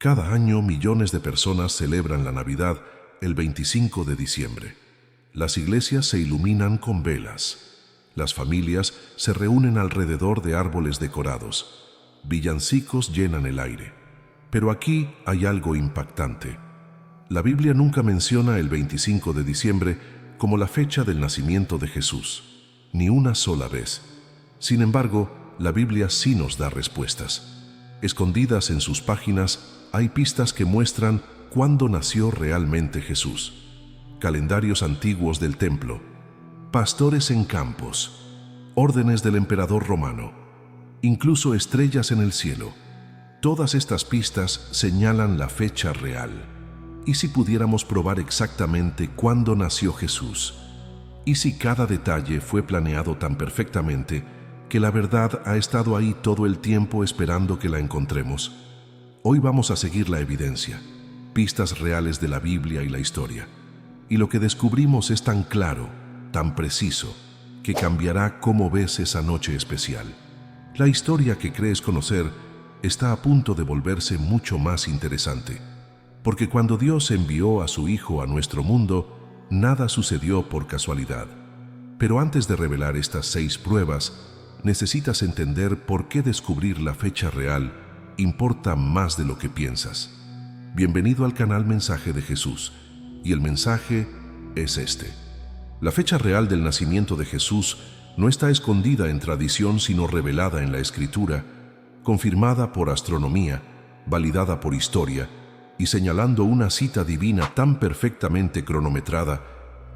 Cada año millones de personas celebran la Navidad el 25 de diciembre. Las iglesias se iluminan con velas. Las familias se reúnen alrededor de árboles decorados. Villancicos llenan el aire. Pero aquí hay algo impactante. La Biblia nunca menciona el 25 de diciembre como la fecha del nacimiento de Jesús, ni una sola vez. Sin embargo, la Biblia sí nos da respuestas. Escondidas en sus páginas hay pistas que muestran cuándo nació realmente Jesús. Calendarios antiguos del templo, pastores en campos, órdenes del emperador romano, incluso estrellas en el cielo. Todas estas pistas señalan la fecha real. ¿Y si pudiéramos probar exactamente cuándo nació Jesús? ¿Y si cada detalle fue planeado tan perfectamente que la verdad ha estado ahí todo el tiempo esperando que la encontremos? Hoy vamos a seguir la evidencia, pistas reales de la Biblia y la historia. Y lo que descubrimos es tan claro, tan preciso, que cambiará cómo ves esa noche especial. La historia que crees conocer está a punto de volverse mucho más interesante. Porque cuando Dios envió a su Hijo a nuestro mundo, nada sucedió por casualidad. Pero antes de revelar estas 6 pruebas, necesitas entender por qué descubrir la fecha real importa más de lo que piensas. Bienvenido al canal Mensaje de Jesús, y el mensaje es este. La fecha real del nacimiento de Jesús no está escondida en tradición, sino revelada en la Escritura, confirmada por astronomía, validada por historia, y señalando una cita divina tan perfectamente cronometrada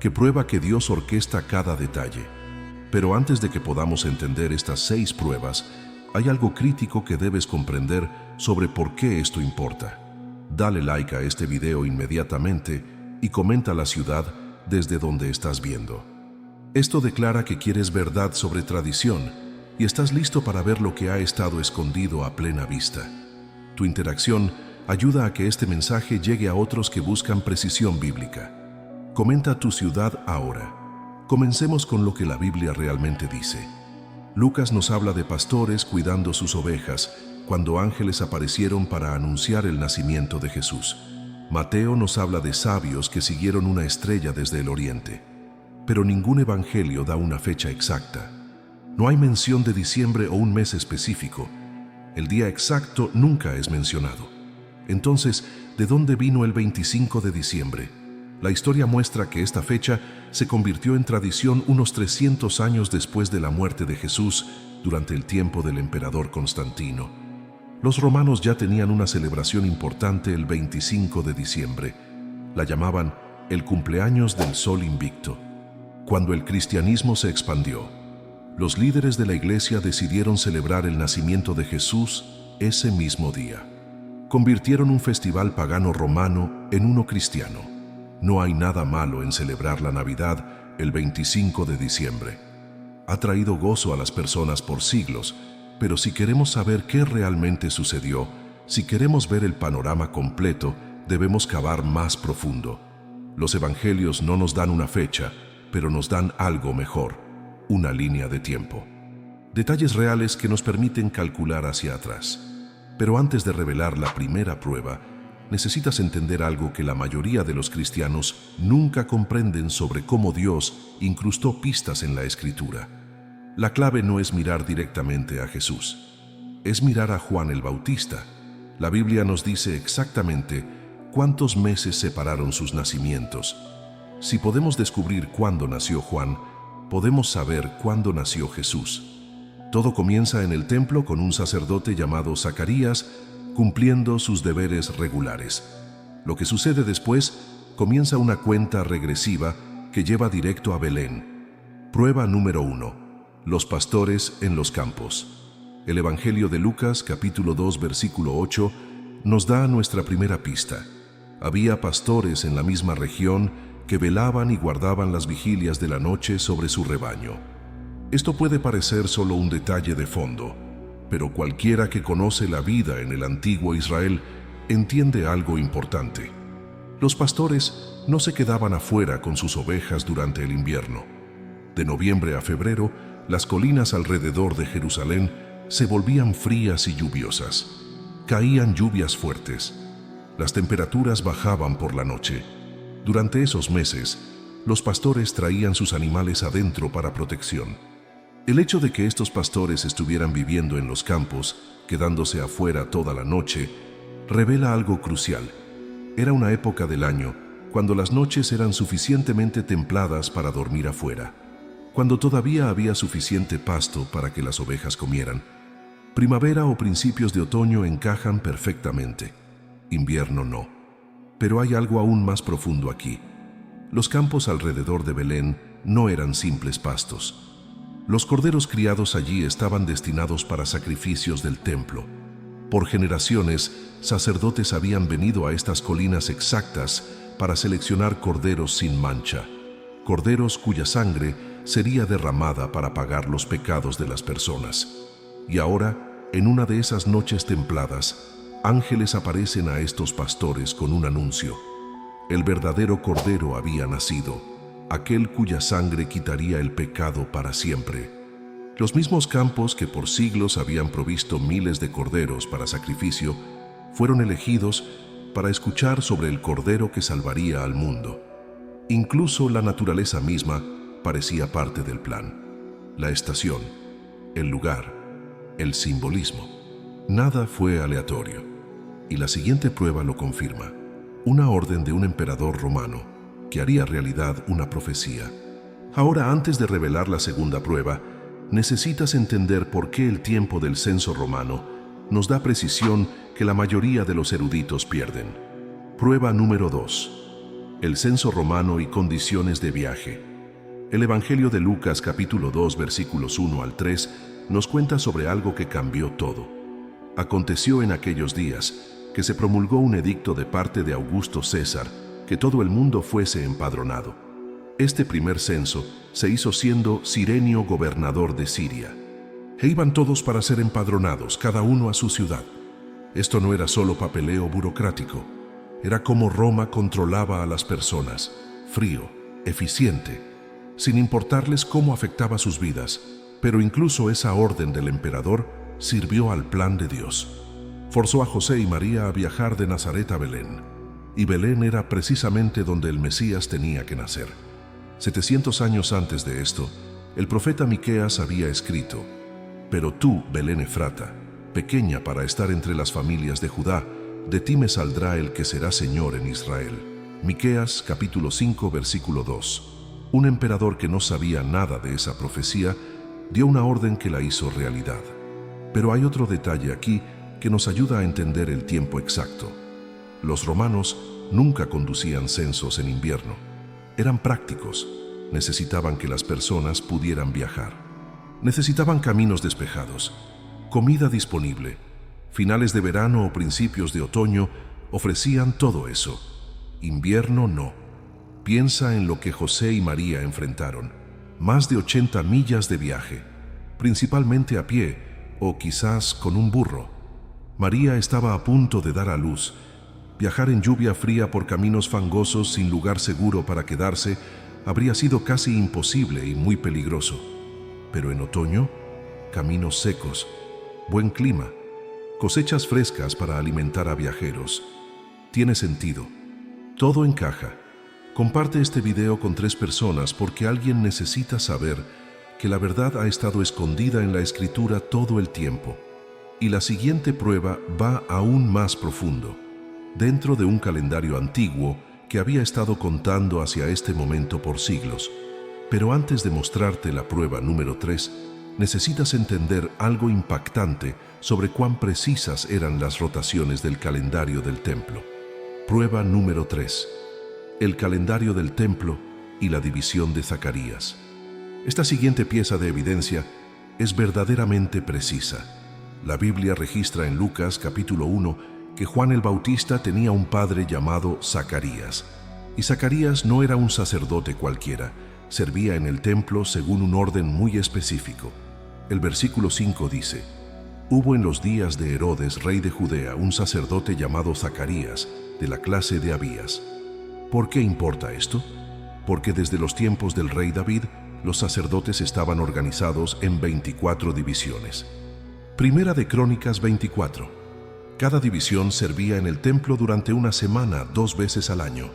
que prueba que Dios orquesta cada detalle. Pero antes de que podamos entender estas 6 pruebas, hay algo crítico que debes comprender sobre por qué esto importa. Dale like a este video inmediatamente y comenta la ciudad desde donde estás viendo. Esto declara que quieres verdad sobre tradición y estás listo para ver lo que ha estado escondido a plena vista. Tu interacción ayuda a que este mensaje llegue a otros que buscan precisión bíblica. Comenta tu ciudad ahora. Comencemos con lo que la Biblia realmente dice. Lucas nos habla de pastores cuidando sus ovejas cuando ángeles aparecieron para anunciar el nacimiento de Jesús. Mateo nos habla de sabios que siguieron una estrella desde el oriente. Pero ningún evangelio da una fecha exacta. No hay mención de diciembre o un mes específico. El día exacto nunca es mencionado. Entonces, ¿de dónde vino el 25 de diciembre? La historia muestra que esta fecha se convirtió en tradición unos 300 años después de la muerte de Jesús, durante el tiempo del emperador Constantino. Los romanos ya tenían una celebración importante el 25 de diciembre. La llamaban el cumpleaños del Sol Invicto. Cuando el cristianismo se expandió, los líderes de la iglesia decidieron celebrar el nacimiento de Jesús ese mismo día. Convirtieron un festival pagano romano en uno cristiano. No hay nada malo en celebrar la Navidad el 25 de diciembre. Ha traído gozo a las personas por siglos, pero si queremos saber qué realmente sucedió, si queremos ver el panorama completo, debemos cavar más profundo. Los evangelios no nos dan una fecha, pero nos dan algo mejor, una línea de tiempo. Detalles reales que nos permiten calcular hacia atrás. Pero antes de revelar la primera prueba, necesitas entender algo que la mayoría de los cristianos nunca comprenden sobre cómo Dios incrustó pistas en la Escritura. La clave no es mirar directamente a Jesús, es mirar a Juan el Bautista. La Biblia nos dice exactamente cuántos meses separaron sus nacimientos. Si podemos descubrir cuándo nació Juan, podemos saber cuándo nació Jesús. Todo comienza en el templo con un sacerdote llamado Zacarías cumpliendo sus deberes regulares. Lo que sucede después comienza una cuenta regresiva que lleva directo a Belén. Prueba número 1. Los pastores en los campos. El Evangelio de Lucas, capítulo 2, versículo 8, nos da nuestra primera pista. Había pastores en la misma región que velaban y guardaban las vigilias de la noche sobre su rebaño. Esto puede parecer solo un detalle de fondo, pero cualquiera que conoce la vida en el antiguo Israel entiende algo importante. Los pastores no se quedaban afuera con sus ovejas durante el invierno. De noviembre a febrero, las colinas alrededor de Jerusalén se volvían frías y lluviosas. Caían lluvias fuertes, Las temperaturas bajaban por la noche. Durante esos meses, los pastores traían sus animales adentro para protección. El hecho de que estos pastores estuvieran viviendo en los campos, quedándose afuera toda la noche, revela algo crucial. Era una época del año cuando las noches eran suficientemente templadas para dormir afuera, cuando todavía había suficiente pasto para que las ovejas comieran. Primavera o principios de otoño encajan perfectamente. Invierno no. Pero hay algo aún más profundo aquí. Los campos alrededor de Belén no eran simples pastos. Los corderos criados allí estaban destinados para sacrificios del templo. Por generaciones, sacerdotes habían venido a estas colinas exactas para seleccionar corderos sin mancha, corderos cuya sangre sería derramada para pagar los pecados de las personas. Y ahora, en una de esas noches templadas, ángeles aparecen a estos pastores con un anuncio. El verdadero cordero había nacido, aquel cuya sangre quitaría el pecado para siempre. Los mismos campos que por siglos habían provisto miles de corderos para sacrificio, fueron elegidos para escuchar sobre el cordero que salvaría al mundo. Incluso la naturaleza misma parecía parte del plan. La estación, el lugar, el simbolismo. Nada fue aleatorio. Y la siguiente prueba lo confirma. Una orden de un emperador romano que haría realidad una profecía. Ahora, antes de revelar la segunda prueba, necesitas entender por qué el tiempo del censo romano nos da precisión que la mayoría de los eruditos pierden. Prueba número 2. El censo romano y condiciones de viaje. El Evangelio de Lucas capítulo 2 versículos 1 al 3 nos cuenta sobre algo que cambió todo. Aconteció en aquellos días que se promulgó un edicto de parte de Augusto César que todo el mundo fuese empadronado. Este primer censo se hizo siendo Cirenio gobernador de Siria. E iban todos para ser empadronados, cada uno a su ciudad. Esto no era solo papeleo burocrático, era como Roma controlaba a las personas, frío, eficiente, sin importarles cómo afectaba sus vidas, pero incluso esa orden del emperador sirvió al plan de Dios. Forzó a José y María a viajar de Nazaret a Belén, y Belén era precisamente donde el Mesías tenía que nacer. 700 años antes de esto, el profeta Miqueas había escrito: «Pero tú, Belén Efrata, pequeña para estar entre las familias de Judá, de ti me saldrá el que será Señor en Israel». Miqueas capítulo 5 versículo 2. Un emperador que no sabía nada de esa profecía dio una orden que la hizo realidad. Pero hay otro detalle aquí que nos ayuda a entender el tiempo exacto. Los romanos nunca conducían censos en invierno. Eran prácticos. Necesitaban que las personas pudieran viajar. Necesitaban caminos despejados, comida disponible. Finales de verano o principios de otoño ofrecían todo eso. Invierno no. Piensa en lo que José y María enfrentaron. Más de 80 millas de viaje, principalmente a pie o quizás con un burro. María estaba a punto de dar a luz. Viajar en lluvia fría por caminos fangosos sin lugar seguro para quedarse habría sido casi imposible y muy peligroso. Pero en otoño, caminos secos, buen clima, cosechas frescas para alimentar a viajeros. Tiene sentido. Todo encaja. Comparte este video con 3 personas porque alguien necesita saber que la verdad ha estado escondida en la Escritura todo el tiempo. Y la siguiente prueba va aún más profundo. Dentro de un calendario antiguo que había estado contando hacia este momento por siglos. Pero antes de mostrarte la prueba número 3, necesitas entender algo impactante sobre cuán precisas eran las rotaciones del calendario del templo. Prueba número 3. El calendario del templo y la división de Zacarías. Esta siguiente pieza de evidencia es verdaderamente precisa. La Biblia registra en Lucas capítulo 1 que Juan el Bautista tenía un padre llamado Zacarías. Y Zacarías no era un sacerdote cualquiera, servía en el templo según un orden muy específico. El versículo 5 dice: «Hubo en los días de Herodes, rey de Judea, un sacerdote llamado Zacarías, de la clase de Abías». ¿Por qué importa esto? Porque desde los tiempos del rey David, los sacerdotes estaban organizados en 24 divisiones. Primera de Crónicas 24. Cada división servía en el templo durante una semana 2 veces al año.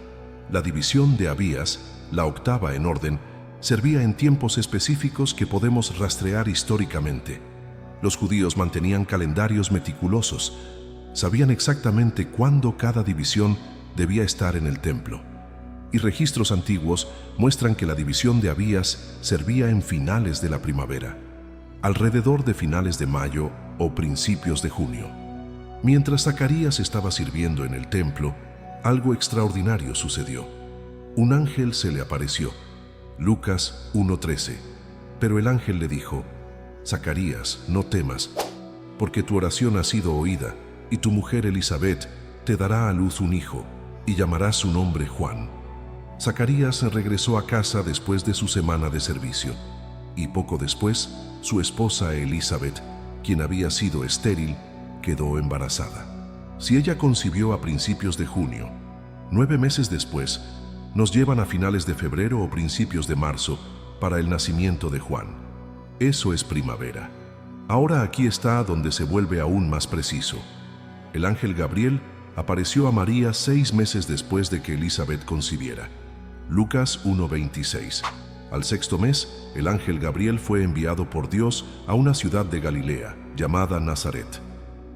La división de Abías, la octava en orden, servía en tiempos específicos que podemos rastrear históricamente. Los judíos mantenían calendarios meticulosos, sabían exactamente cuándo cada división debía estar en el templo. Y registros antiguos muestran que la división de Abías servía en finales de la primavera, alrededor de finales de mayo o principios de junio. Mientras Zacarías estaba sirviendo en el templo, algo extraordinario sucedió. Un ángel se le apareció. Lucas 1:13. Pero el ángel le dijo: Zacarías, no temas, porque tu oración ha sido oída, y tu mujer Elisabet te dará a luz un hijo, y llamarás su nombre Juan. Zacarías regresó a casa después de su semana de servicio, y poco después, su esposa Elisabet, quien había sido estéril, quedó embarazada. Si ella concibió a principios de junio, 9 meses después, nos llevan a finales de febrero o principios de marzo para el nacimiento de Juan. Eso es primavera. Ahora aquí está donde se vuelve aún más preciso. El ángel Gabriel apareció a María 6 meses después de que Elisabet concibiera. Lucas 1:26. Al 6º mes, el ángel Gabriel fue enviado por Dios a una ciudad de Galilea, llamada Nazaret.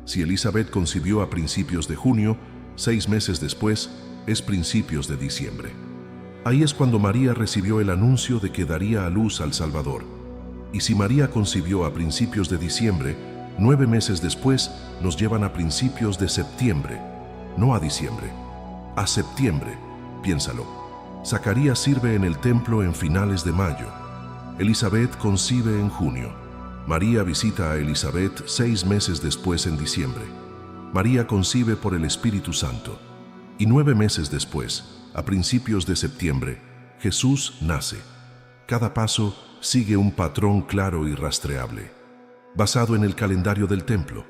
Si Elisabet concibió a principios de junio, 6 meses después es principios de diciembre. Ahí es cuando María recibió el anuncio de que daría a luz al Salvador. Y si María concibió a principios de diciembre, 9 meses después nos llevan a principios de septiembre, no a diciembre, a septiembre, piénsalo. Zacarías sirve en el templo en finales de mayo. Elisabet concibe en junio. María visita a Elisabet 6 meses después en diciembre. María concibe por el Espíritu Santo. Y 9 meses después, a principios de septiembre, Jesús nace. Cada paso sigue un patrón claro y rastreable, basado en el calendario del templo,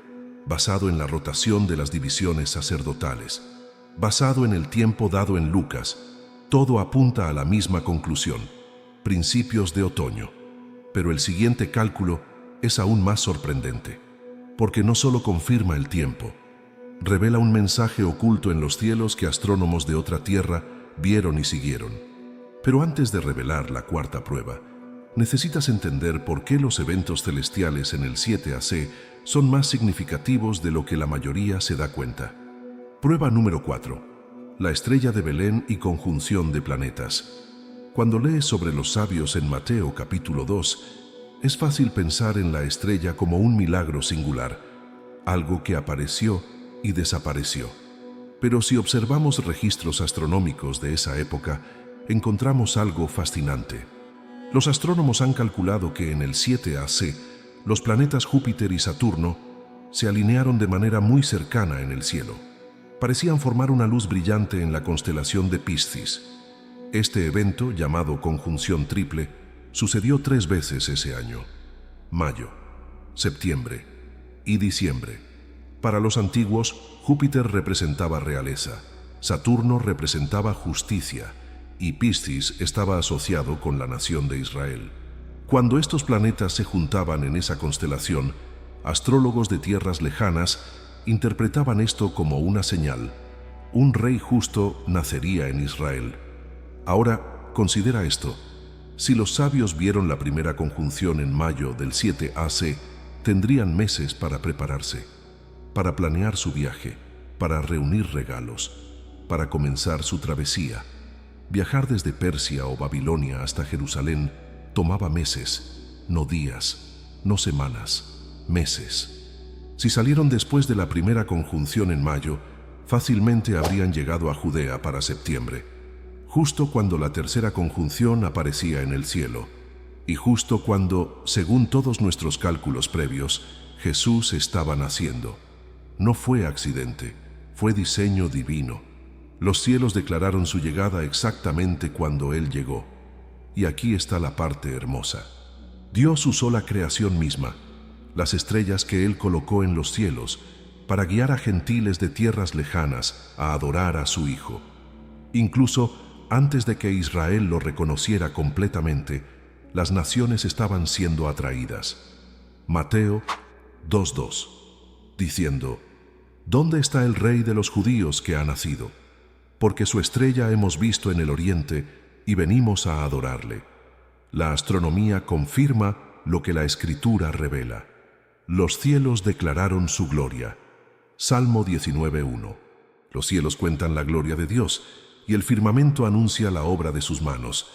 basado en la rotación de las divisiones sacerdotales, basado en el tiempo dado en Lucas. Todo apunta a la misma conclusión: principios de otoño. Pero el siguiente cálculo es aún más sorprendente, porque no solo confirma el tiempo, revela un mensaje oculto en los cielos que astrónomos de otra tierra vieron y siguieron. Pero antes de revelar la cuarta prueba, necesitas entender por qué los eventos celestiales en el 7AC son más significativos de lo que la mayoría se da cuenta. Prueba número 4. La estrella de Belén y conjunción de planetas. Cuando lees sobre los sabios en Mateo capítulo 2, es fácil pensar en la estrella como un milagro singular, algo que apareció y desapareció. Pero si observamos registros astronómicos de esa época, encontramos algo fascinante. Los astrónomos han calculado que en el 7AC, los planetas Júpiter y Saturno se alinearon de manera muy cercana en el cielo. Parecían formar una luz brillante en la constelación de Piscis. Este evento, llamado conjunción triple, sucedió 3 veces ese año: mayo, septiembre y diciembre. Para los antiguos, Júpiter representaba realeza, Saturno representaba justicia y Piscis estaba asociado con la nación de Israel. Cuando estos planetas se juntaban en esa constelación, astrólogos de tierras lejanas interpretaban esto como una señal: un rey justo nacería en Israel. Ahora, considera esto: si los sabios vieron la primera conjunción en mayo del 7AC, tendrían meses para prepararse, para planear su viaje, para reunir regalos, para comenzar su travesía. Viajar desde Persia o Babilonia hasta Jerusalén tomaba meses, no días, no semanas, meses. Si salieron después de la primera conjunción en mayo, fácilmente habrían llegado a Judea para septiembre, justo cuando la tercera conjunción aparecía en el cielo, y justo cuando, según todos nuestros cálculos previos, Jesús estaba naciendo. No fue accidente, fue diseño divino. Los cielos declararon su llegada exactamente cuando Él llegó. Y aquí está la parte hermosa. Dios usó la creación misma, las estrellas que Él colocó en los cielos, para guiar a gentiles de tierras lejanas a adorar a su Hijo. Incluso antes de que Israel lo reconociera completamente, las naciones estaban siendo atraídas. Mateo 2:2, diciendo: ¿Dónde está el Rey de los judíos que ha nacido? Porque su estrella hemos visto en el oriente y venimos a adorarle. La astronomía confirma lo que la Escritura revela. Los cielos declararon su gloria. Salmo 19:1. Los cielos cuentan la gloria de Dios y el firmamento anuncia la obra de sus manos.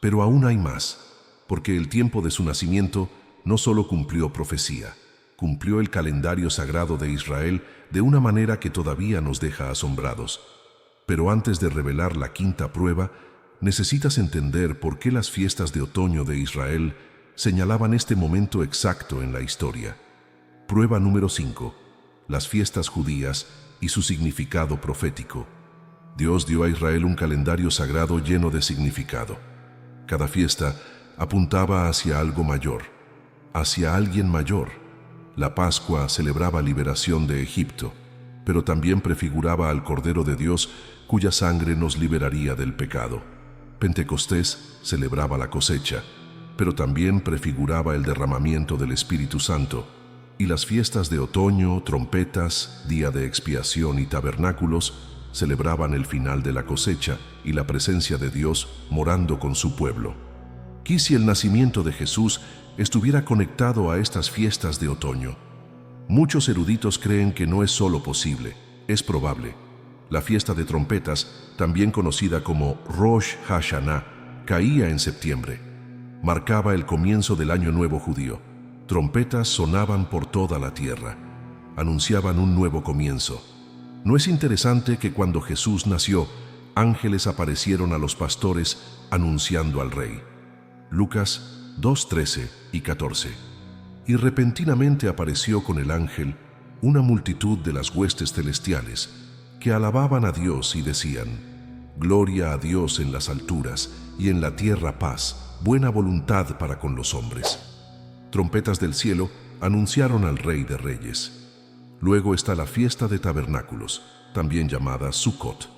Pero aún hay más, porque el tiempo de su nacimiento no solo cumplió profecía, cumplió el calendario sagrado de Israel de una manera que todavía nos deja asombrados. Pero antes de revelar la quinta prueba, necesitas entender por qué las fiestas de otoño de Israel señalaban este momento exacto en la historia. Prueba número 5. Las fiestas judías y su significado profético. Dios dio a Israel un calendario sagrado lleno de significado. Cada fiesta apuntaba hacia algo mayor, hacia alguien mayor. La Pascua celebraba liberación de Egipto, pero también prefiguraba al Cordero de Dios cuya sangre nos liberaría del pecado. Pentecostés celebraba la cosecha, pero también prefiguraba el derramamiento del Espíritu Santo. Y las fiestas de otoño, trompetas, día de expiación y tabernáculos celebraban el final de la cosecha y la presencia de Dios morando con su pueblo. Si el nacimiento de Jesús estuviera conectado a estas fiestas de otoño. Muchos eruditos creen que no es solo posible, es probable. La fiesta de trompetas, también conocida como Rosh Hashanah, caía en septiembre. Marcaba el comienzo del Año Nuevo judío. Trompetas sonaban por toda la tierra. Anunciaban un nuevo comienzo. ¿No es interesante que cuando Jesús nació, ángeles aparecieron a los pastores anunciando al Rey? Lucas 2:13 y 14. Y repentinamente apareció con el ángel una multitud de las huestes celestiales que alababan a Dios y decían: Gloria a Dios en las alturas y en la tierra paz, buena voluntad para con los hombres. Trompetas del cielo anunciaron al Rey de Reyes. Luego está la fiesta de tabernáculos, también llamada Sukkot.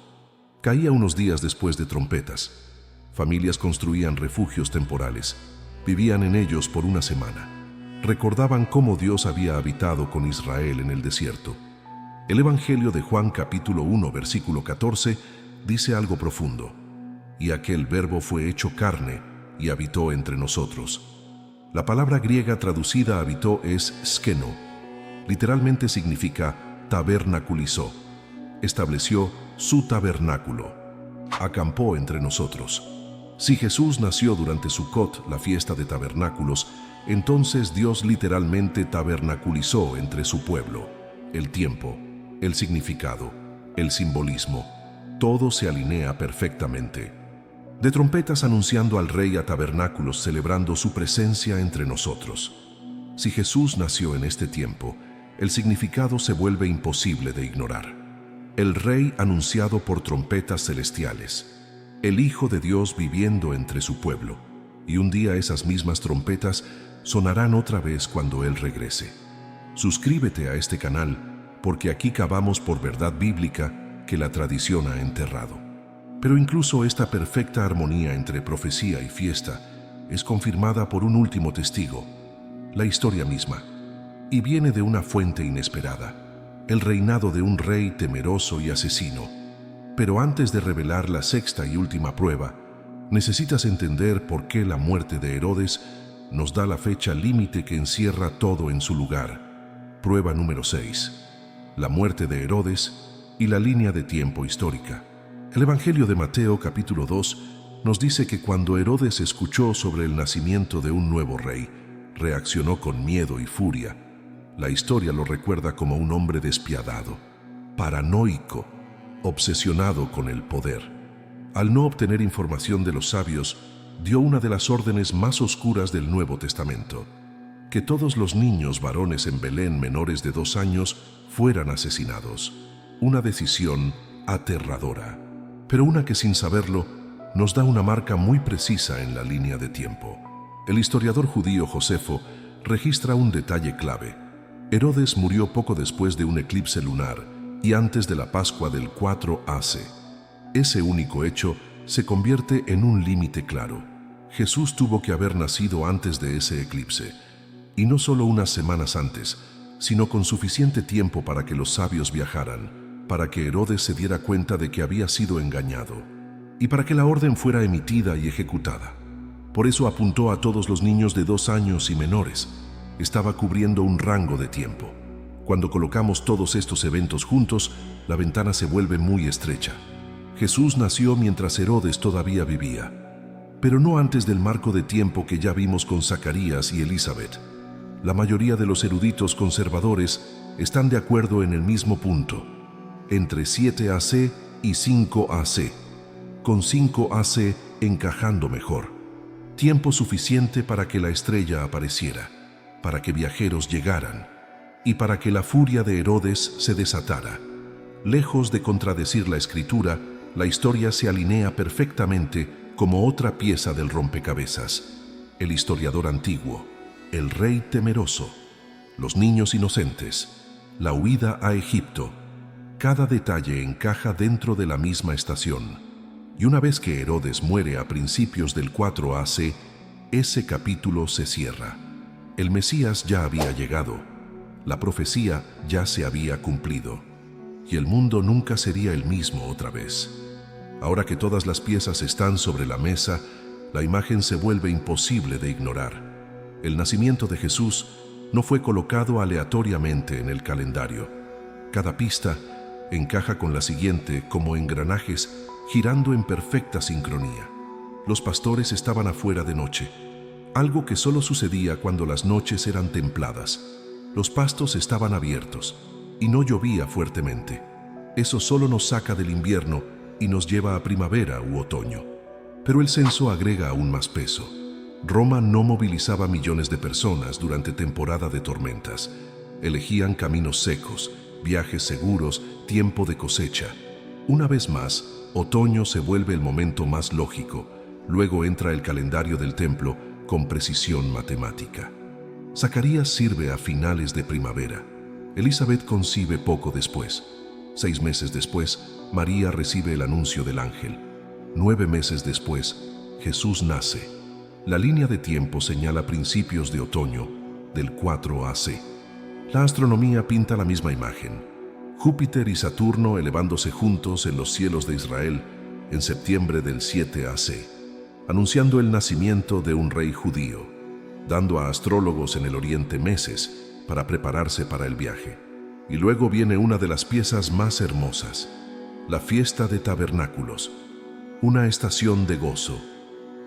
Caía unos días después de trompetas. Familias construían refugios temporales. Vivían en ellos por una semana. Recordaban cómo Dios había habitado con Israel en el desierto. El Evangelio de Juan capítulo 1 versículo 14 dice algo profundo. Y aquel Verbo fue hecho carne y habitó entre nosotros. La palabra griega traducida habitó es skeno. Literalmente significa tabernaculizó. Estableció su tabernáculo. Acampó entre nosotros. Si Jesús nació durante Sukkot, la fiesta de tabernáculos, entonces Dios literalmente tabernaculizó entre su pueblo. El tiempo, el significado, el simbolismo, todo se alinea perfectamente. De trompetas anunciando al Rey a tabernáculos celebrando su presencia entre nosotros. Si Jesús nació en este tiempo, el significado se vuelve imposible de ignorar. El Rey anunciado por trompetas celestiales. El Hijo de Dios viviendo entre su pueblo. Y un día esas mismas trompetas sonarán otra vez cuando Él regrese. Suscríbete a este canal, porque aquí cavamos por verdad bíblica que la tradición ha enterrado. Pero incluso esta perfecta armonía entre profecía y fiesta es confirmada por un último testigo, la historia misma, y viene de una fuente inesperada, el reinado de un rey temeroso y asesino. Pero antes de revelar la sexta y última prueba, necesitas entender por qué la muerte de Herodes nos da la fecha límite que encierra todo en su lugar. Prueba número 6. La muerte de Herodes y la línea de tiempo histórica. El Evangelio de Mateo capítulo 2 nos dice que cuando Herodes escuchó sobre el nacimiento de un nuevo rey, reaccionó con miedo y furia. La historia lo recuerda como un hombre despiadado, paranoico, obsesionado con el poder. Al no obtener información de los sabios, dio una de las órdenes más oscuras del Nuevo Testamento: que todos los niños varones en Belén menores de 2 años fueran asesinados. Una decisión aterradora, pero una que sin saberlo nos da una marca muy precisa en la línea de tiempo. El historiador judío Josefo registra un detalle clave. Herodes murió poco después de un eclipse lunar y antes de la Pascua del 4 AC. Ese único hecho se convierte en un límite claro. Jesús tuvo que haber nacido antes de ese eclipse, y no solo unas semanas antes, sino con suficiente tiempo para que los sabios viajaran, para que Herodes se diera cuenta de que había sido engañado, y para que la orden fuera emitida y ejecutada. Por eso apuntó a todos los niños de 2 años y menores. Estaba cubriendo un rango de tiempo. Cuando colocamos todos estos eventos juntos, la ventana se vuelve muy estrecha. Jesús nació mientras Herodes todavía vivía, pero no antes del marco de tiempo que ya vimos con Zacarías y Elizabeth. La mayoría de los eruditos conservadores están de acuerdo en el mismo punto, entre 7 AC y 5 AC, con 5 AC encajando mejor. Tiempo suficiente para que la estrella apareciera, para que viajeros llegaran y para que la furia de Herodes se desatara. Lejos de contradecir la escritura, la historia se alinea perfectamente como otra pieza del rompecabezas. El historiador antiguo, el rey temeroso, los niños inocentes, la huida a Egipto. Cada detalle encaja dentro de la misma estación. Y una vez que Herodes muere a principios del 4 AC, ese capítulo se cierra. El Mesías ya había llegado, la profecía ya se había cumplido, y el mundo nunca sería el mismo otra vez. Ahora que todas las piezas están sobre la mesa, la imagen se vuelve imposible de ignorar. El nacimiento de Jesús no fue colocado aleatoriamente en el calendario. Cada pista encaja con la siguiente como engranajes girando en perfecta sincronía. Los pastores estaban afuera de noche, algo que solo sucedía cuando las noches eran templadas. Los pastos estaban abiertos y no llovía fuertemente. Eso solo nos saca del invierno y nos lleva a primavera u otoño. Pero el censo agrega aún más peso. Roma no movilizaba millones de personas durante temporada de tormentas. Elegían caminos secos, viajes seguros, tiempo de cosecha. Una vez más, otoño se vuelve el momento más lógico. Luego entra el calendario del templo con precisión matemática. Zacarías sirve a finales de primavera. Elizabeth concibe poco después. 6 meses después, María recibe el anuncio del ángel. 9 meses después, Jesús nace. La línea de tiempo señala principios de otoño, del 4 AC. La astronomía pinta la misma imagen. Júpiter y Saturno elevándose juntos en los cielos de Israel en septiembre del 7 AC, anunciando el nacimiento de un rey judío, dando a astrólogos en el oriente meses para prepararse para el viaje. Y luego viene una de las piezas más hermosas, la fiesta de tabernáculos, una estación de gozo,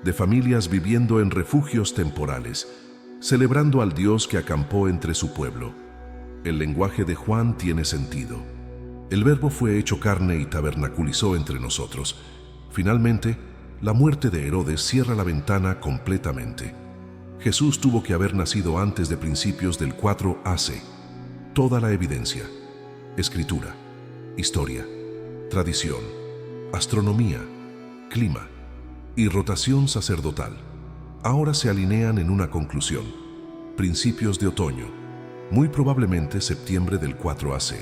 de familias viviendo en refugios temporales, celebrando al Dios que acampó entre su pueblo. El lenguaje de Juan tiene sentido. El Verbo fue hecho carne y tabernaculizó entre nosotros. Finalmente, la muerte de Herodes cierra la ventana completamente. Jesús tuvo que haber nacido antes de principios del 4 AC. Toda la evidencia, escritura, historia, tradición, astronomía, clima y rotación sacerdotal, ahora se alinean en una conclusión: principios de otoño, muy probablemente septiembre del 4 AC.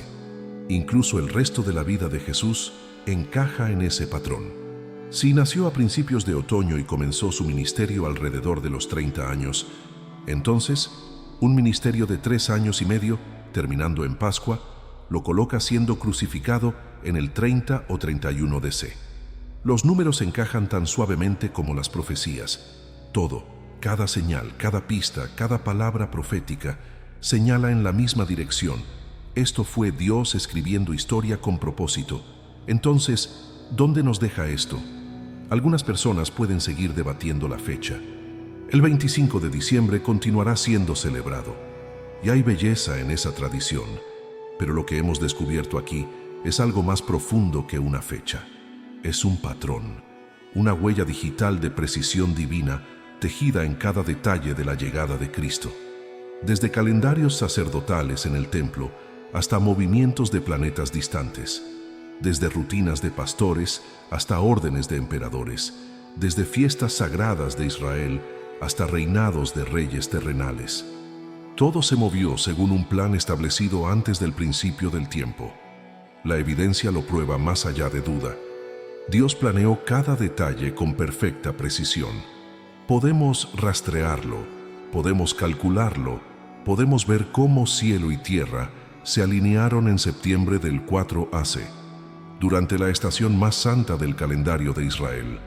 Incluso el resto de la vida de Jesús encaja en ese patrón. Si nació a principios de otoño y comenzó su ministerio alrededor de los 30 años, entonces un ministerio de 3 años y medio, terminando en Pascua, lo coloca siendo crucificado en el 30 o 31 DC. Los números encajan tan suavemente como las profecías. Todo, cada señal, cada pista, cada palabra profética, señala en la misma dirección. Esto fue Dios escribiendo historia con propósito. Entonces, ¿dónde nos deja esto? Algunas personas pueden seguir debatiendo la fecha. El 25 de diciembre continuará siendo celebrado. Y hay belleza en esa tradición. Pero lo que hemos descubierto aquí es algo más profundo que una fecha. Es un patrón, una huella digital de precisión divina tejida en cada detalle de la llegada de Cristo. Desde calendarios sacerdotales en el templo hasta movimientos de planetas distantes, desde rutinas de pastores hasta órdenes de emperadores, desde fiestas sagradas de Israel hasta reinados de reyes terrenales. Todo se movió según un plan establecido antes del principio del tiempo. La evidencia lo prueba más allá de duda. Dios planeó cada detalle con perfecta precisión. Podemos rastrearlo, podemos calcularlo, podemos ver cómo cielo y tierra se alinearon en septiembre del 4 AC, durante la estación más santa del calendario de Israel.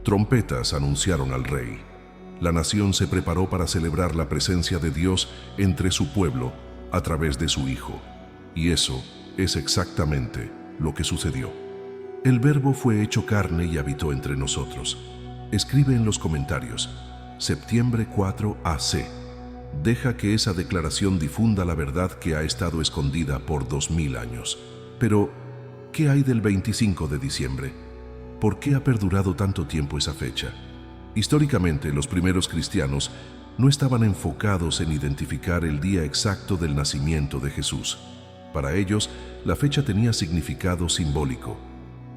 Trompetas anunciaron al rey. La nación se preparó para celebrar la presencia de Dios entre su pueblo a través de su Hijo. Y eso es exactamente lo que sucedió. El Verbo fue hecho carne y habitó entre nosotros. Escribe en los comentarios, septiembre 4 AC. Deja que esa declaración difunda la verdad que ha estado escondida por 2000 años. Pero, ¿qué hay del 25 de diciembre? ¿Por qué ha perdurado tanto tiempo esa fecha? Históricamente, los primeros cristianos no estaban enfocados en identificar el día exacto del nacimiento de Jesús. Para ellos, la fecha tenía significado simbólico.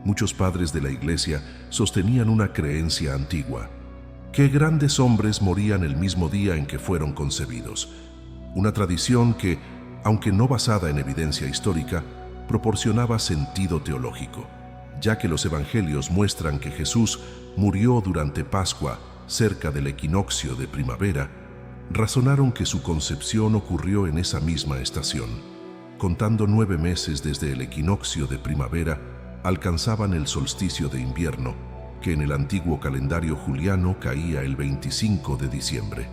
Muchos padres de la Iglesia sostenían una creencia antigua: que grandes hombres morían el mismo día en que fueron concebidos. Una tradición que, aunque no basada en evidencia histórica, proporcionaba sentido teológico, ya que los evangelios muestran que Jesús murió durante Pascua, cerca del equinoccio de primavera. Razonaron que su concepción ocurrió en esa misma estación. Contando 9 meses desde el equinoccio de primavera, alcanzaban el solsticio de invierno, que en el antiguo calendario juliano caía el 25 de diciembre.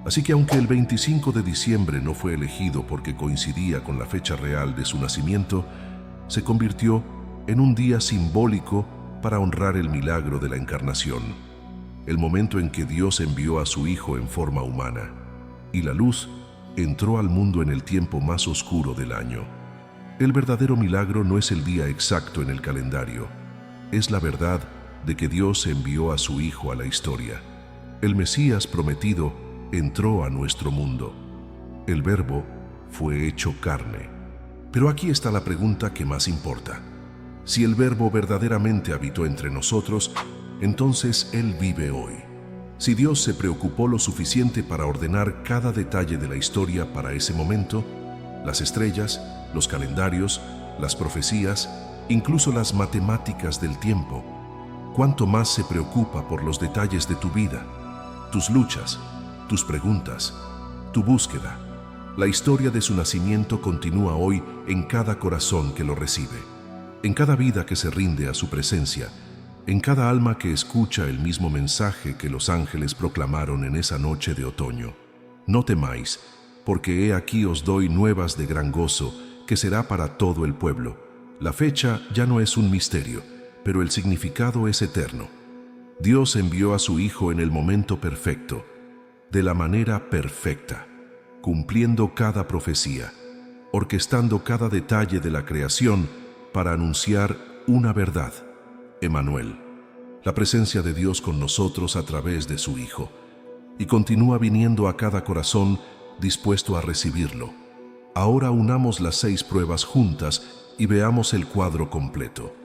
Así que aunque el 25 de diciembre no fue elegido porque coincidía con la fecha real de su nacimiento, se convirtió en un día simbólico para honrar el milagro de la encarnación, el momento en que Dios envió a su Hijo en forma humana, y la luz entró al mundo en el tiempo más oscuro del año. El verdadero milagro no es el día exacto en el calendario, es la verdad de que Dios envió a su Hijo a la historia. El Mesías prometido entró a nuestro mundo. El Verbo fue hecho carne. Pero aquí está la pregunta que más importa. Si el Verbo verdaderamente habitó entre nosotros, entonces Él vive hoy. Si Dios se preocupó lo suficiente para ordenar cada detalle de la historia para ese momento, las estrellas, los calendarios, las profecías, incluso las matemáticas del tiempo, ¿cuánto más se preocupa por los detalles de tu vida, tus luchas, tus preguntas, tu búsqueda? La historia de su nacimiento continúa hoy en cada corazón que lo recibe, en cada vida que se rinde a su presencia, en cada alma que escucha el mismo mensaje que los ángeles proclamaron en esa noche de otoño. No temáis, porque he aquí os doy nuevas de gran gozo, que será para todo el pueblo. La fecha ya no es un misterio, pero el significado es eterno. Dios envió a su Hijo en el momento perfecto, de la manera perfecta, cumpliendo cada profecía, orquestando cada detalle de la creación para anunciar una verdad: Emmanuel, la presencia de Dios con nosotros a través de su Hijo, y continúa viniendo a cada corazón dispuesto a recibirlo. Ahora unamos las 6 pruebas juntas y veamos el cuadro completo,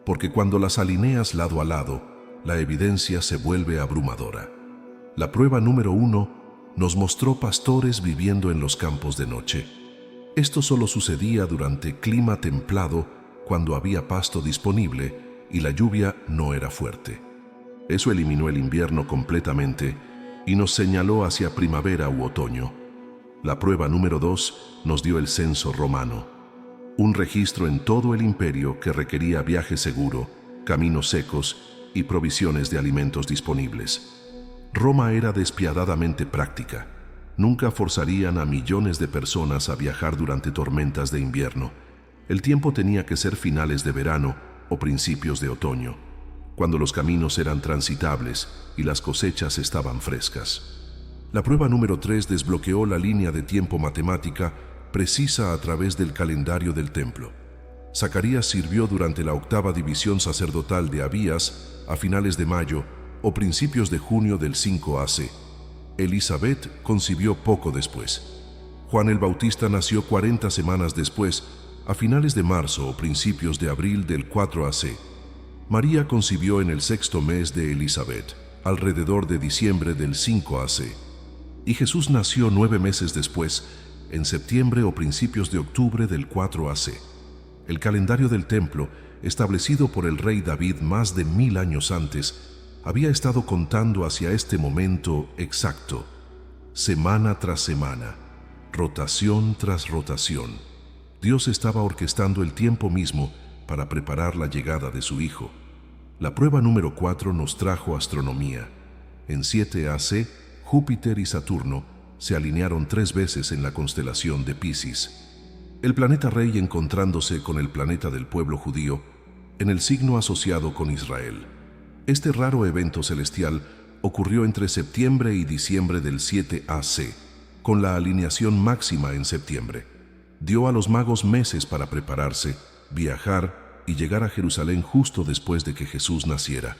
porque cuando las alineas lado a lado, la evidencia se vuelve abrumadora. La prueba número 1 nos mostró pastores viviendo en los campos de noche. Esto solo sucedía durante clima templado, cuando había pasto disponible y la lluvia no era fuerte. Eso eliminó el invierno completamente y nos señaló hacia primavera u otoño. La prueba número 2 nos dio el censo romano, un registro en todo el imperio que requería viaje seguro, caminos secos y provisiones de alimentos disponibles. Roma era despiadadamente práctica. Nunca forzarían a millones de personas a viajar durante tormentas de invierno. El tiempo tenía que ser finales de verano o principios de otoño, cuando los caminos eran transitables y las cosechas estaban frescas. La prueba número 3 desbloqueó la línea de tiempo matemática precisa a través del calendario del templo. Zacarías sirvió durante la 8ª división sacerdotal de Abías a finales de mayo o principios de junio del 5 AC. Elizabeth concibió poco después. Juan el Bautista nació 40 semanas después, a finales de marzo o principios de abril del 4 AC. María concibió en el 6º mes de Elizabeth, alrededor de diciembre del 5 AC. Y Jesús nació 9 meses después, en septiembre o principios de octubre del 4 AC. El calendario del templo, establecido por el rey David más de 1000 años antes, había estado contando hacia este momento exacto, semana tras semana, rotación tras rotación. Dios estaba orquestando el tiempo mismo para preparar la llegada de su Hijo. La prueba número 4 nos trajo astronomía. En 7 AC, Júpiter y Saturno se alinearon 3 veces en la constelación de Piscis. El planeta rey encontrándose con el planeta del pueblo judío en el signo asociado con Israel. Este raro evento celestial ocurrió entre septiembre y diciembre del 7 AC, con la alineación máxima en septiembre. Dio a los magos meses para prepararse, viajar y llegar a Jerusalén justo después de que Jesús naciera.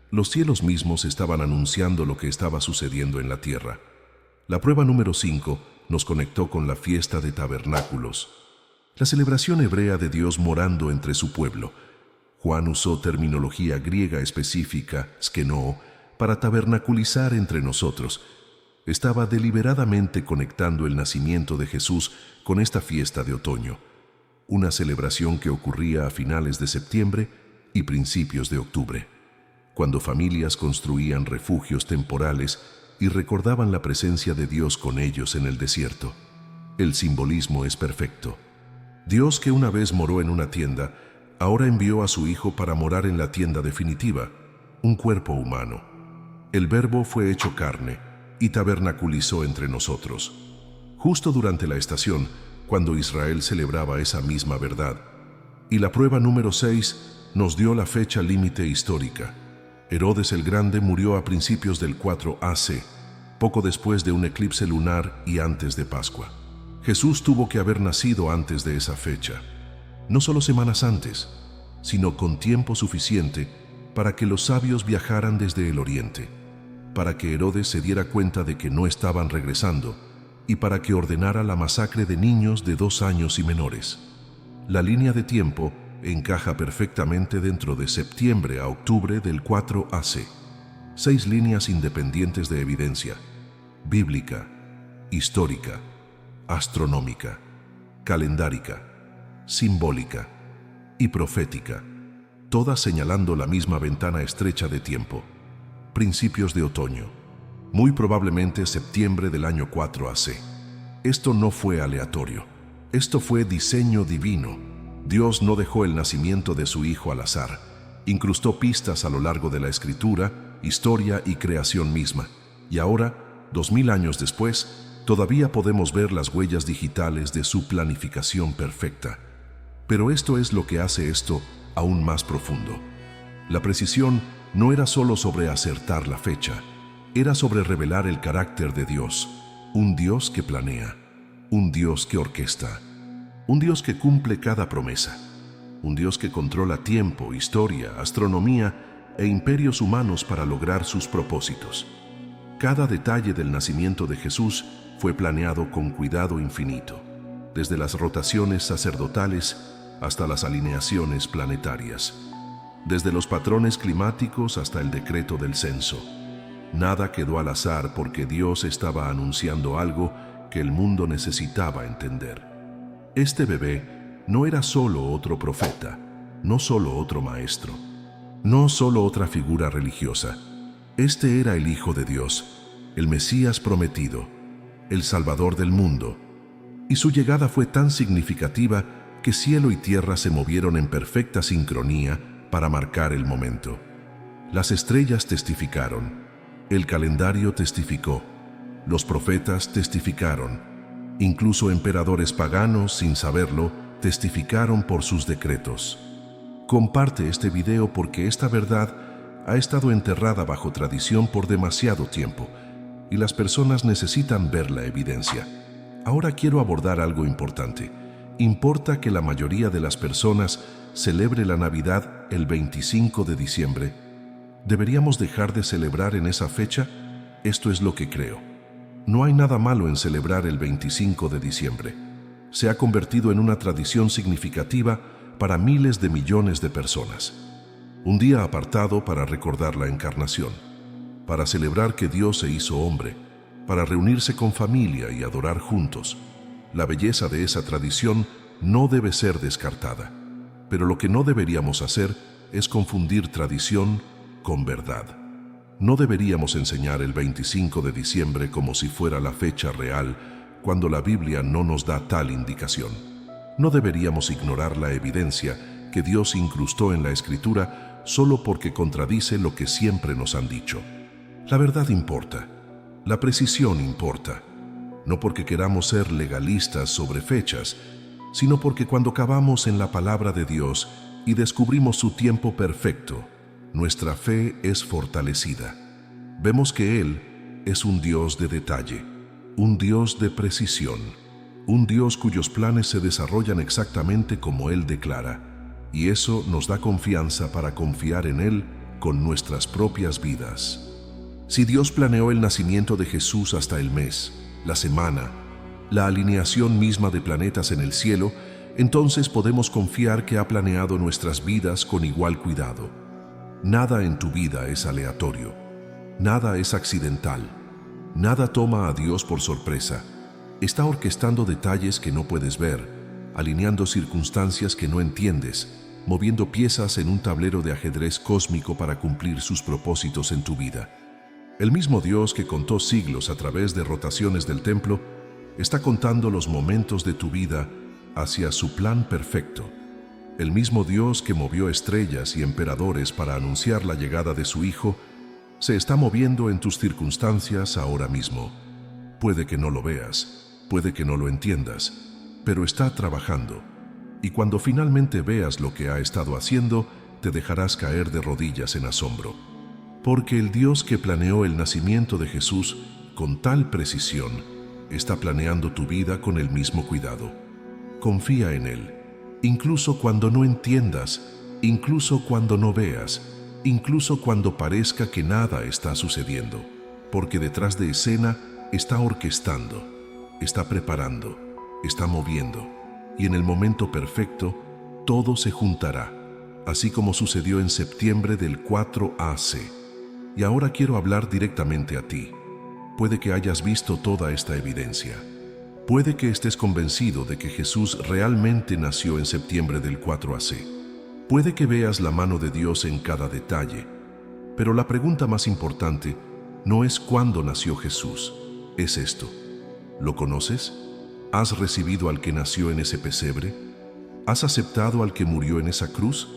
Los cielos mismos estaban anunciando lo que estaba sucediendo en la tierra. La prueba número 5 nos conectó con la fiesta de tabernáculos, la celebración hebrea de Dios morando entre su pueblo. Juan usó terminología griega específica, skenoo, para tabernaculizar entre nosotros. Estaba deliberadamente conectando el nacimiento de Jesús con esta fiesta de otoño, una celebración que ocurría a finales de septiembre y principios de octubre, cuando familias construían refugios temporales y recordaban la presencia de Dios con ellos en el desierto. El simbolismo es perfecto. Dios, que una vez moró en una tienda, ahora envió a su Hijo para morar en la tienda definitiva, un cuerpo humano. El Verbo fue hecho carne y tabernaculizó entre nosotros. Justo durante la estación, cuando Israel celebraba esa misma verdad. Y la prueba número 6 nos dio la fecha límite histórica. Herodes el Grande murió a principios del 4 AC, poco después de un eclipse lunar y antes de Pascua. Jesús tuvo que haber nacido antes de esa fecha, no solo semanas antes, sino con tiempo suficiente para que los sabios viajaran desde el oriente, para que Herodes se diera cuenta de que no estaban regresando y para que ordenara la masacre de niños de 2 años y menores. La línea de tiempo encaja perfectamente dentro de septiembre a octubre del 4 AC. 6 líneas independientes de evidencia: bíblica, histórica, astronómica, calendárica, simbólica y profética, todas señalando la misma ventana estrecha de tiempo. Principios de otoño, muy probablemente septiembre del año 4 AC. Esto no fue aleatorio, esto fue diseño divino. Dios no dejó el nacimiento de su Hijo al azar, incrustó pistas a lo largo de la Escritura, historia y creación misma. Y ahora, 2000 años después, todavía podemos ver las huellas digitales de su planificación perfecta. Pero esto es lo que hace esto aún más profundo. La precisión no era solo sobre acertar la fecha, era sobre revelar el carácter de Dios, un Dios que planea, un Dios que orquesta, un Dios que cumple cada promesa, un Dios que controla tiempo, historia, astronomía e imperios humanos para lograr sus propósitos. Cada detalle del nacimiento de Jesús fue planeado con cuidado infinito, desde las rotaciones sacerdotales hasta las alineaciones planetarias, desde los patrones climáticos hasta el decreto del censo. Nada quedó al azar porque Dios estaba anunciando algo que el mundo necesitaba entender. Este bebé no era solo otro profeta, no solo otro maestro, no solo otra figura religiosa. Este era el Hijo de Dios, el Mesías prometido, el Salvador del mundo. Y su llegada fue tan significativa que cielo y tierra se movieron en perfecta sincronía para marcar el momento. Las estrellas testificaron, el calendario testificó, los profetas testificaron. Incluso emperadores paganos, sin saberlo, testificaron por sus decretos. Comparte este video porque esta verdad ha estado enterrada bajo tradición por demasiado tiempo y las personas necesitan ver la evidencia. Ahora quiero abordar algo importante. ¿Importa que la mayoría de las personas celebre la Navidad el 25 de diciembre? ¿Deberíamos dejar de celebrar en esa fecha? Esto es lo que creo. No hay nada malo en celebrar el 25 de diciembre. Se ha convertido en una tradición significativa para miles de millones de personas. Un día apartado para recordar la encarnación, para celebrar que Dios se hizo hombre, para reunirse con familia y adorar juntos. La belleza de esa tradición no debe ser descartada, pero lo que no deberíamos hacer es confundir tradición con verdad. No deberíamos enseñar el 25 de diciembre como si fuera la fecha real, cuando la Biblia no nos da tal indicación. No deberíamos ignorar la evidencia que Dios incrustó en la Escritura solo porque contradice lo que siempre nos han dicho. La verdad importa, la precisión importa, no porque queramos ser legalistas sobre fechas, sino porque cuando cavamos en la palabra de Dios y descubrimos su tiempo perfecto, nuestra fe es fortalecida. Vemos que Él es un Dios de detalle, un Dios de precisión, un Dios cuyos planes se desarrollan exactamente como Él declara, y eso nos da confianza para confiar en Él con nuestras propias vidas. Si Dios planeó el nacimiento de Jesús hasta el mes, la semana, la alineación misma de planetas en el cielo, entonces podemos confiar que ha planeado nuestras vidas con igual cuidado. Nada en tu vida es aleatorio, nada es accidental, nada toma a Dios por sorpresa. Está orquestando detalles que no puedes ver, alineando circunstancias que no entiendes, moviendo piezas en un tablero de ajedrez cósmico para cumplir sus propósitos en tu vida. El mismo Dios que contó siglos a través de rotaciones del templo, está contando los momentos de tu vida hacia su plan perfecto. El mismo Dios que movió estrellas y emperadores para anunciar la llegada de su Hijo, se está moviendo en tus circunstancias ahora mismo. Puede que no lo veas, puede que no lo entiendas, pero está trabajando. Y cuando finalmente veas lo que ha estado haciendo, te dejarás caer de rodillas en asombro. Porque el Dios que planeó el nacimiento de Jesús con tal precisión, está planeando tu vida con el mismo cuidado. Confía en Él, incluso cuando no entiendas, incluso cuando no veas, incluso cuando parezca que nada está sucediendo, porque detrás de escena está orquestando, está preparando, está moviendo, y en el momento perfecto todo se juntará, así como sucedió en septiembre del 4 AC. Y ahora quiero hablar directamente a ti. Puede que hayas visto toda esta evidencia. Puede que estés convencido de que Jesús realmente nació en septiembre del 4 AC. Puede que veas la mano de Dios en cada detalle. Pero la pregunta más importante no es cuándo nació Jesús, es esto. ¿Lo conoces? ¿Has recibido al que nació en ese pesebre? ¿Has aceptado al que murió en esa cruz?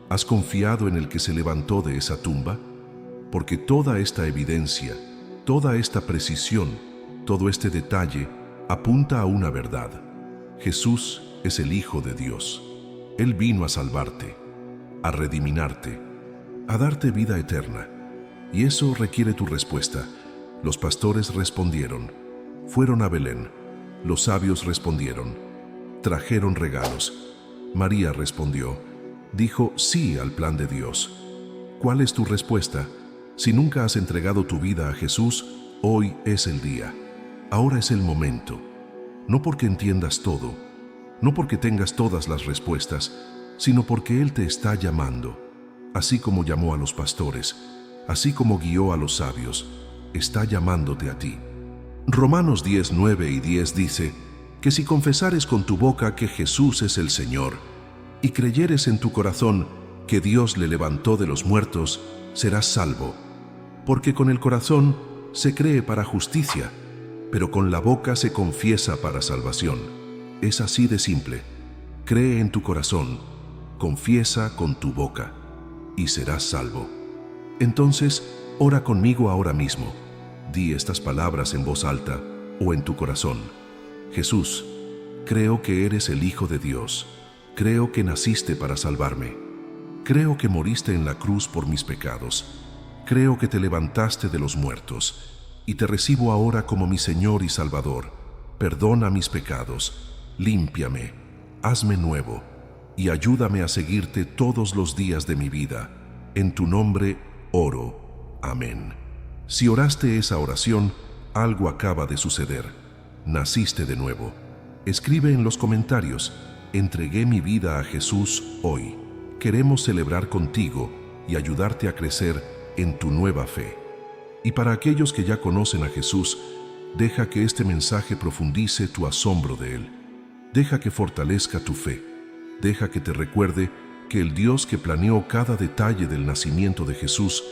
¿Has confiado en el que se levantó de esa tumba? Porque toda esta evidencia, toda esta precisión, todo este detalle apunta a una verdad. Jesús es el Hijo de Dios. Él vino a salvarte, a redimirte, a darte vida eterna. Y eso requiere tu respuesta. Los pastores respondieron, fueron a Belén. Los sabios respondieron, trajeron regalos. María respondió, dijo sí al plan de Dios. ¿Cuál es tu respuesta? Si nunca has entregado tu vida a Jesús, hoy es el día. Ahora es el momento. No porque entiendas todo, no porque tengas todas las respuestas, sino porque Él te está llamando. Así como llamó a los pastores, así como guió a los sabios, está llamándote a ti. Romanos 10, 9 y 10 dice que si confesares con tu boca que Jesús es el Señor y creyeres en tu corazón que Dios le levantó de los muertos, serás salvo. Porque con el corazón se cree para justicia, pero con la boca se confiesa para salvación. Es así de simple. Cree en tu corazón, confiesa con tu boca, y serás salvo. Entonces, ora conmigo ahora mismo. Di estas palabras en voz alta o en tu corazón. Jesús, creo que eres el Hijo de Dios. Creo que naciste para salvarme. Creo que moriste en la cruz por mis pecados. Creo que te levantaste de los muertos y te recibo ahora como mi Señor y Salvador. Perdona mis pecados, límpiame, hazme nuevo y ayúdame a seguirte todos los días de mi vida. En tu nombre oro. Amén. Si oraste esa oración, algo acaba de suceder. Naciste de nuevo. Escribe en los comentarios, entregué mi vida a Jesús hoy. Queremos celebrar contigo y ayudarte a crecer en tu nueva fe. Y para aquellos que ya conocen a Jesús, deja que este mensaje profundice tu asombro de Él. Deja que fortalezca tu fe. Deja que te recuerde que el Dios que planeó cada detalle del nacimiento de Jesús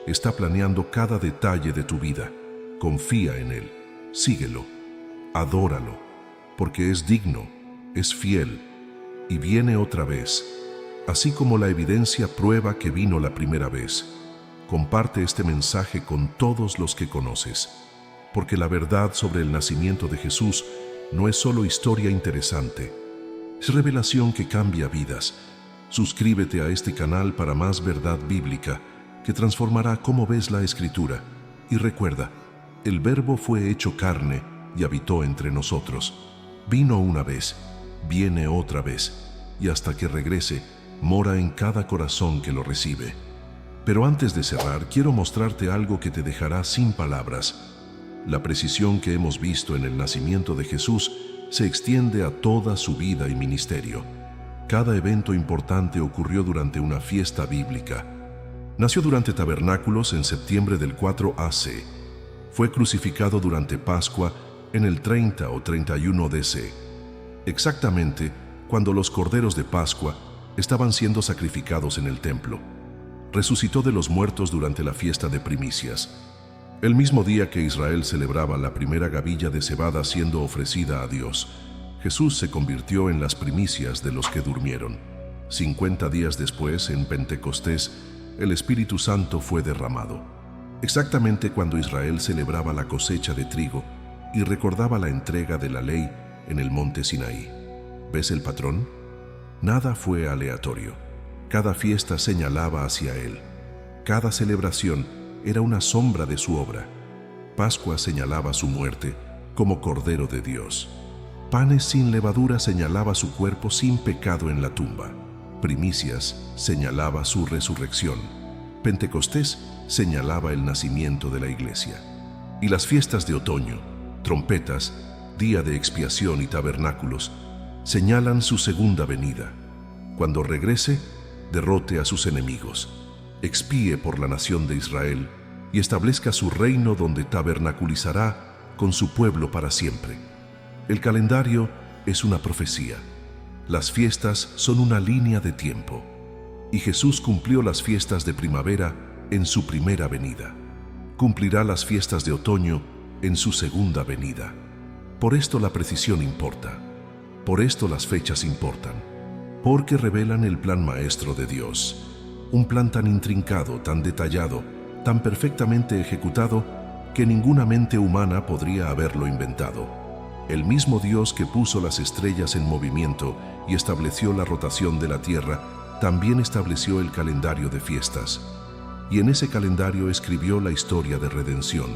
está planeando cada detalle de tu vida. Confía en Él. Síguelo. adóralo, porque es digno, es fiel, y viene otra vez, así como la evidencia prueba que vino la primera vez. Comparte este mensaje con todos los que conoces, porque la verdad sobre el nacimiento de Jesús no es solo historia interesante, es revelación que cambia vidas. Suscríbete a este canal para más verdad bíblica que transformará cómo ves la Escritura. Y recuerda, el Verbo fue hecho carne y habitó entre nosotros. Vino una vez, viene otra vez, y hasta que regrese, mora en cada corazón que lo recibe. Pero antes de cerrar, quiero mostrarte algo que te dejará sin palabras. La precisión que hemos visto en el nacimiento de Jesús se extiende a toda su vida y ministerio. Cada evento importante ocurrió durante una fiesta bíblica. Nació durante tabernáculos en septiembre del 4 AC. Fue crucificado durante Pascua en el 30 o 31 DC. Exactamente cuando los corderos de Pascua estaban siendo sacrificados en el templo. Resucitó de los muertos durante la fiesta de primicias. El mismo día que Israel celebraba la primera gavilla de cebada siendo ofrecida a Dios, Jesús se convirtió en las primicias de los que durmieron. 50 días después, en Pentecostés, el Espíritu Santo fue derramado. Exactamente cuando Israel celebraba la cosecha de trigo y recordaba la entrega de la ley en el monte Sinaí. ¿Ves el patrón? Nada fue aleatorio. Cada fiesta señalaba hacia Él. Cada celebración era una sombra de su obra. Pascua señalaba su muerte como Cordero de Dios. Panes sin levadura señalaba su cuerpo sin pecado en la tumba. Primicias señalaba su resurrección. Pentecostés señalaba el nacimiento de la iglesia. Y las fiestas de otoño, trompetas, día de expiación y tabernáculos señalan su segunda venida. Cuando regrese, derrote a sus enemigos, expíe por la nación de Israel y establezca su reino donde tabernaculizará con su pueblo para siempre. El calendario es una profecía. Las fiestas son una línea de tiempo. Y Jesús cumplió las fiestas de primavera en su primera venida. Cumplirá las fiestas de otoño en su segunda venida. Por esto la precisión importa. Por esto las fechas importan. Porque revelan el plan maestro de Dios. Un plan tan intrincado, tan detallado, tan perfectamente ejecutado, que ninguna mente humana podría haberlo inventado. El mismo Dios que puso las estrellas en movimiento y estableció la rotación de la tierra, también estableció el calendario de fiestas. Y en ese calendario escribió la historia de redención.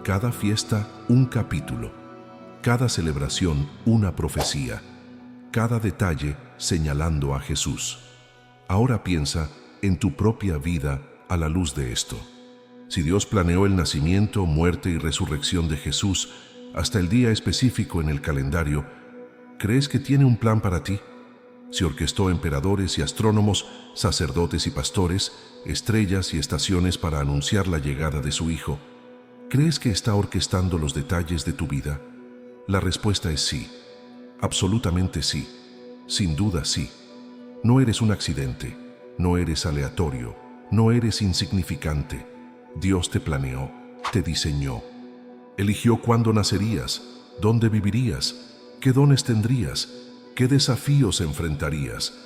Cada fiesta, un capítulo. Cada celebración, una profecía. Cada detalle señalando a Jesús. Ahora piensa en tu propia vida a la luz de esto. Si Dios planeó el nacimiento, muerte y resurrección de Jesús hasta el día específico en el calendario, ¿crees que tiene un plan para ti? Si orquestó emperadores y astrónomos, sacerdotes y pastores, estrellas y estaciones para anunciar la llegada de su Hijo, ¿crees que está orquestando los detalles de tu vida? La respuesta es sí, absolutamente sí, sin duda sí. No eres un accidente, no eres aleatorio, no eres insignificante. Dios te planeó, te diseñó. Eligió cuándo nacerías, dónde vivirías, qué dones tendrías, qué desafíos enfrentarías.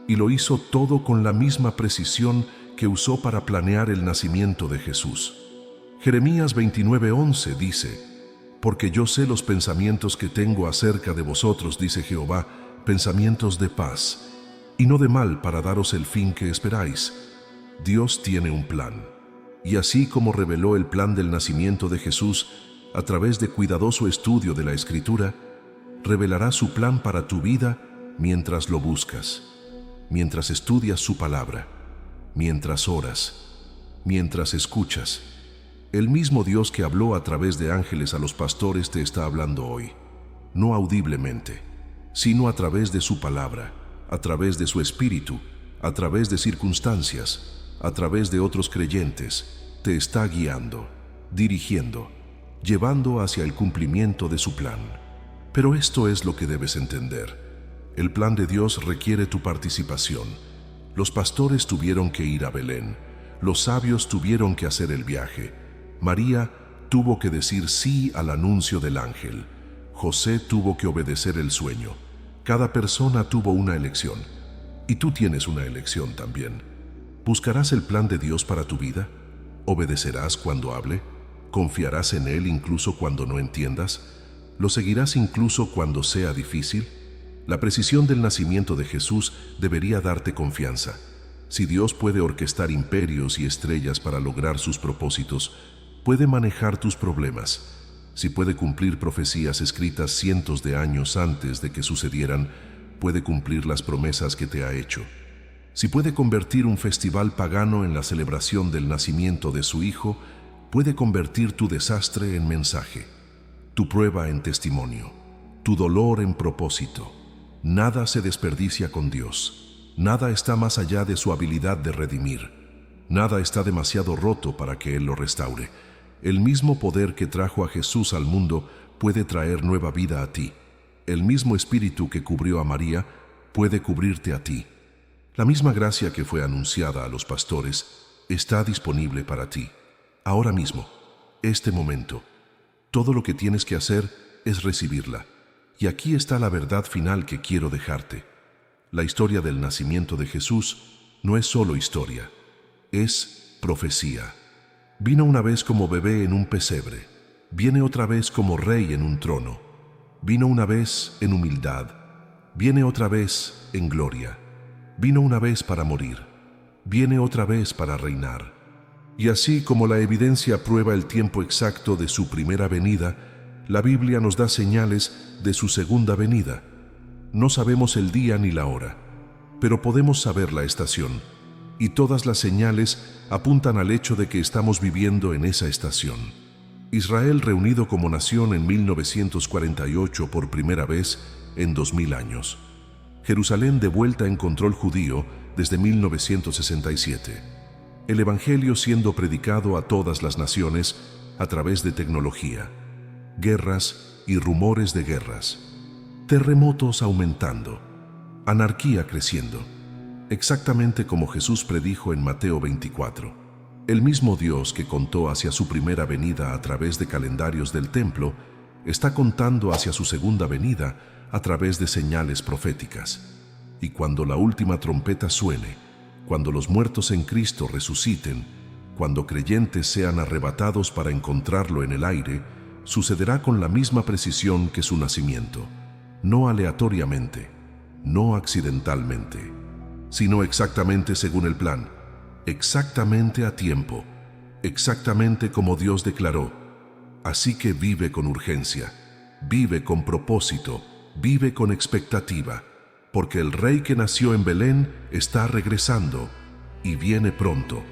Y lo hizo todo con la misma precisión que usó para planear el nacimiento de Jesús. Jeremías 29:11 dice: Porque yo sé los pensamientos que tengo acerca de vosotros, dice Jehová, pensamientos de paz, y no de mal, para daros el fin que esperáis. Dios tiene un plan. Y así como reveló el plan del nacimiento de Jesús a través de cuidadoso estudio de la Escritura, revelará su plan para tu vida mientras lo buscas, mientras estudias su palabra, mientras oras, mientras escuchas. El mismo Dios que habló a través de ángeles a los pastores te está hablando hoy, no audiblemente, sino a través de su palabra, a través de su espíritu, a través de circunstancias, a través de otros creyentes. Te está guiando, dirigiendo, llevando hacia el cumplimiento de su plan. Pero esto es lo que debes entender. El plan de Dios requiere tu participación. Los pastores tuvieron que ir a Belén. Los sabios tuvieron que hacer el viaje. María tuvo que decir sí al anuncio del ángel. José tuvo que obedecer el sueño. Cada persona tuvo una elección. Y tú tienes una elección también. ¿Buscarás el plan de Dios para tu vida? ¿Obedecerás cuando hable? ¿Confiarás en Él incluso cuando no entiendas? ¿Lo seguirás incluso cuando sea difícil? La precisión del nacimiento de Jesús debería darte confianza. Si Dios puede orquestar imperios y estrellas para lograr sus propósitos, puede manejar tus problemas. Si puede cumplir profecías escritas cientos de años antes de que sucedieran, puede cumplir las promesas que te ha hecho. Si puede convertir un festival pagano en la celebración del nacimiento de su Hijo, puede convertir tu desastre en mensaje, tu prueba en testimonio, tu dolor en propósito. Nada se desperdicia con Dios. Nada está más allá de su habilidad de redimir. Nada está demasiado roto para que Él lo restaure. El mismo poder que trajo a Jesús al mundo puede traer nueva vida a ti. El mismo Espíritu que cubrió a María puede cubrirte a ti. La misma gracia que fue anunciada a los pastores está disponible para ti. Ahora mismo, este momento. Todo lo que tienes que hacer es recibirla. Y aquí está la verdad final que quiero dejarte. La historia del nacimiento de Jesús no es solo historia, es profecía. Vino una vez como bebé en un pesebre, viene otra vez como rey en un trono. Vino una vez en humildad, viene otra vez en gloria. Vino una vez para morir, viene otra vez para reinar. Y así como la evidencia prueba el tiempo exacto de su primera venida, la Biblia nos da señales de su segunda venida. No sabemos el día ni la hora, pero podemos saber la estación, y todas las señales apuntan al hecho de que estamos viviendo en esa estación. Israel reunido como nación en 1948 por primera vez en 2000 años. Jerusalén de vuelta en control judío desde 1967. El Evangelio siendo predicado a todas las naciones a través de tecnología. Guerras y rumores de guerras. Terremotos aumentando. Anarquía creciendo. Exactamente como Jesús predijo en Mateo 24. El mismo Dios que contó hacia su primera venida a través de calendarios del templo, está contando hacia su segunda venida a través de señales proféticas. Y cuando la última trompeta suene, cuando los muertos en Cristo resuciten, cuando creyentes sean arrebatados para encontrarlo en el aire, sucederá con la misma precisión que su nacimiento, no aleatoriamente, no accidentalmente, sino exactamente según el plan, exactamente a tiempo, exactamente como Dios declaró. Así que vive con urgencia, vive con propósito, vive con expectativa, porque el Rey que nació en Belén está regresando y viene pronto.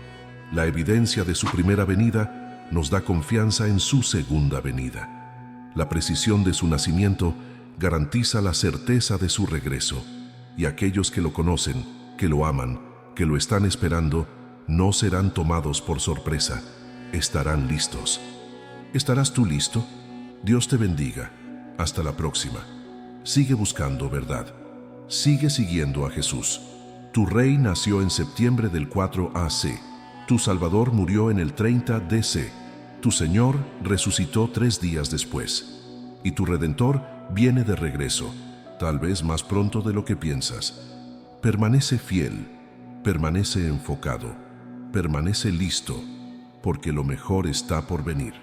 La evidencia de su primera venida nos da confianza en su segunda venida. La precisión de su nacimiento garantiza la certeza de su regreso, y aquellos que lo conocen, que lo aman, que lo están esperando, no serán tomados por sorpresa, estarán listos. ¿Estarás tú listo? Dios te bendiga. Hasta la próxima. Sigue buscando verdad. Sigue siguiendo a Jesús. Tu Rey nació en septiembre del 4 AC. Tu Salvador murió en el 30 DC. Tu Señor resucitó 3 días después. Y tu Redentor viene de regreso, tal vez más pronto de lo que piensas. Permanece fiel, permanece enfocado, permanece listo, porque lo mejor está por venir.